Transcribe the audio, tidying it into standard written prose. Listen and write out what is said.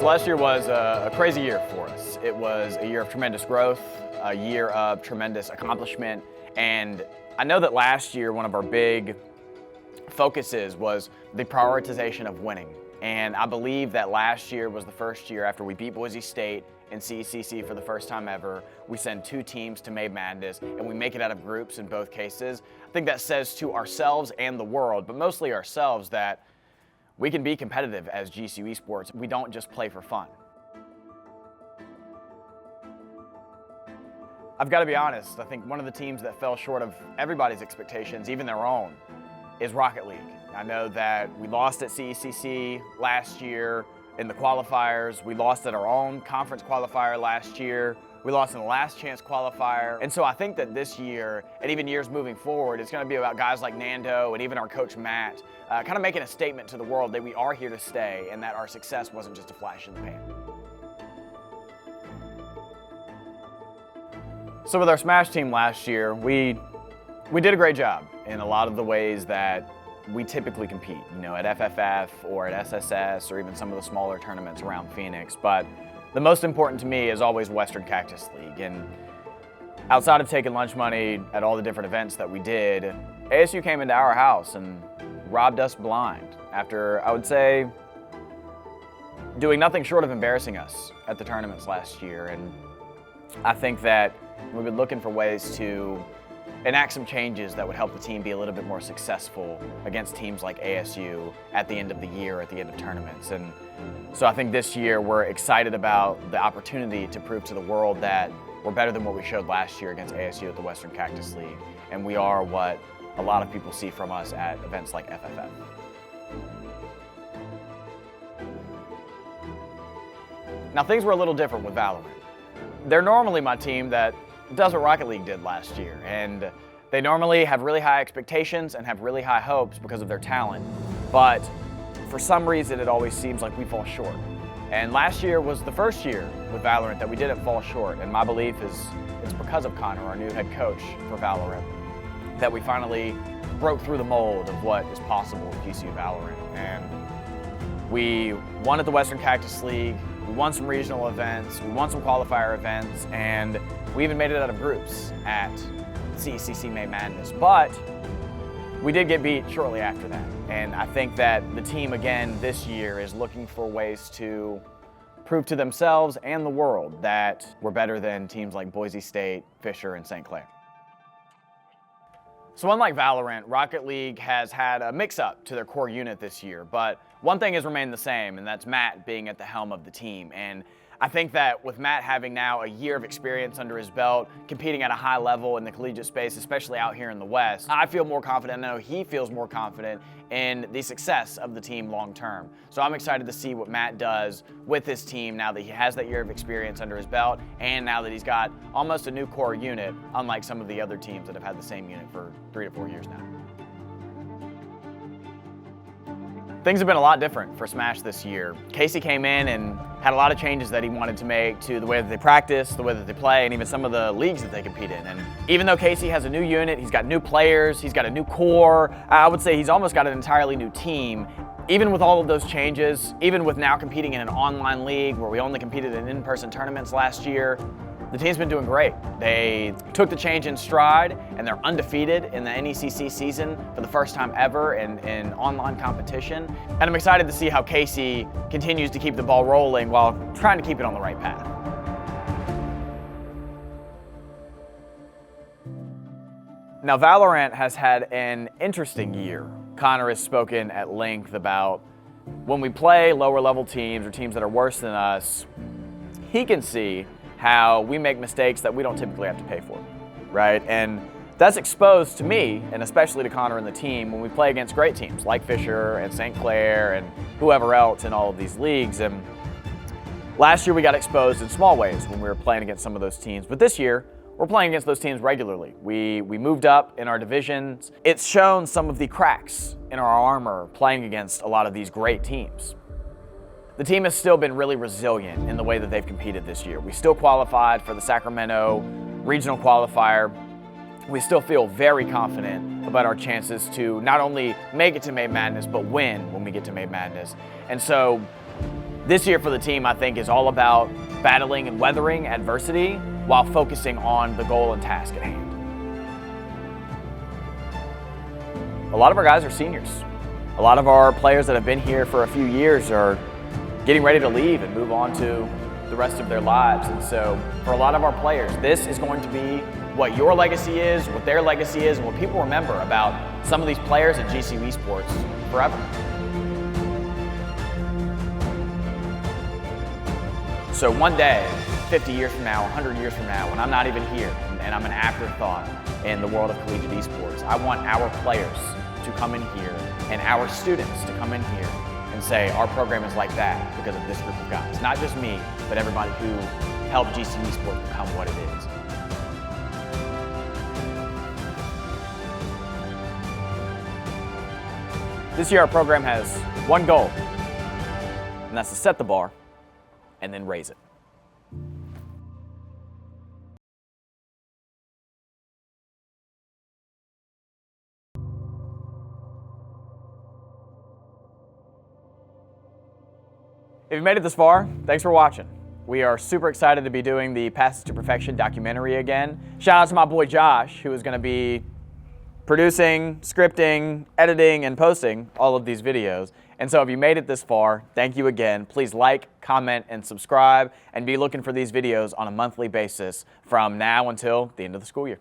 So last year was a crazy year for us. It was a year of tremendous growth, a year of tremendous accomplishment, and I know that last year one of our big focuses was the prioritization of winning. And I believe that last year was the first year after we beat Boise State in CECC for the first time ever. We send 2 teams to May Madness and we make it out of groups in both cases. I think that says to ourselves and the world, but mostly ourselves, that we can be competitive as GCU Esports. We don't just play for fun. I've got to be honest, I think one of the teams that fell short of everybody's expectations, even their own, is Rocket League. I know that we lost at CECC last year in the qualifiers. We lost at our own conference qualifier last year. We lost in the last chance qualifier. And so I think that this year, and even years moving forward, it's going to be about guys like Nando and even our coach Matt, kind of making a statement to the world that we are here to stay and that our success wasn't just a flash in the pan. So with our Smash team last year, we did a great job in a lot of the ways that we typically compete, you know, at FFF or at SSS or even some of the smaller tournaments around Phoenix. But the most important to me is always Western Cactus League. And outside of taking lunch money at all the different events that we did, ASU came into our house and robbed us blind after, I would say, doing nothing short of embarrassing us at the tournaments last year. And I think that we've been looking for ways to enact some changes that would help the team be a little bit more successful against teams like ASU at the end of the year, at the end of tournaments. And so I think this year we're excited about the opportunity to prove to the world that we're better than what we showed last year against ASU at the Western Cactus League. And we are what a lot of people see from us at events like FFF. Now things were a little different with Valorant. They're normally my team that does what Rocket League did last year, and they normally have really high expectations and have really high hopes because of their talent, but for some reason it always seems like we fall short. And last year was the first year with Valorant that we didn't fall short, and my belief is it's because of Connor, our new head coach for Valorant, that we finally broke through the mold of what is possible with GCU Valorant. And we won at the Western Cactus League, we won some regional events, we won some qualifier events, and we even made it out of groups at CECC May Madness. But we did get beat shortly after that. And I think that the team again this year is looking for ways to prove to themselves and the world that we're better than teams like Boise State, Fisher, and St. Clair. So unlike Valorant, Rocket League has had a mix-up to their core unit this year, but one thing has remained the same, and that's Matt being at the helm of the team. And I think that with Matt having now a year of experience under his belt, competing at a high level in the collegiate space, especially out here in the West, I feel more confident, I know he feels more confident in the success of the team long term. So I'm excited to see what Matt does with his team now that he has that year of experience under his belt and now that he's got almost a new core unit, unlike some of the other teams that have had the same unit for 3 to 4 years now. Things have been a lot different for Smash this year. Casey came in and had a lot of changes that he wanted to make to the way that they practice, the way that they play, and even some of the leagues that they compete in. And even though Casey has a new unit, he's got new players, he's got a new core, I would say he's almost got an entirely new team. Even with all of those changes, even with now competing in an online league where we only competed in in-person tournaments last year, the team's been doing great. They took the change in stride and they're undefeated in the NECC season for the first time ever in online competition. And I'm excited to see how Casey continues to keep the ball rolling while trying to keep it on the right path. Now Valorant has had an interesting year. Connor has spoken at length about when we play lower level teams or teams that are worse than us, he can see how we make mistakes that we don't typically have to pay for, right? And that's exposed to me, and especially to Connor and the team, when we play against great teams like Fisher and St. Clair and whoever else in all of these leagues. And last year we got exposed in small ways when we were playing against some of those teams, but this year we're playing against those teams regularly. We moved up in our divisions. It's shown some of the cracks in our armor playing against a lot of these great teams. The team has still been really resilient in the way that they've competed this year. We still qualified for the Sacramento regional qualifier. We still feel very confident about our chances to not only make it to May Madness, but win when we get to May Madness. And so This year for the team, I think, is all about battling and weathering adversity while focusing on the goal and task at hand. A lot of our guys are seniors. A lot of our players that have been here for a few years are getting ready to leave and move on to the rest of their lives. And so for a lot of our players, this is going to be what your legacy is, what their legacy is, and what people remember about some of these players at GCU Esports forever. So one day, 50 years from now, 100 years from now, when I'm not even here and I'm an afterthought in the world of collegiate esports, I want our players to come in here and our students to come in here and say our program is like that because of this group of guys. Not just me, but everybody who helped GCU Esports become what it is. This year our program has one goal, and that's to set the bar and then raise it. If you made it this far, thanks for watching. We are super excited to be doing the Passage to Perfection documentary again. Shout out to my boy Josh, who is going to be producing, scripting, editing, and posting all of these videos. And so if you made it this far, thank you again. Please like, comment, and subscribe, and be looking for these videos on a monthly basis from now until the end of the school year.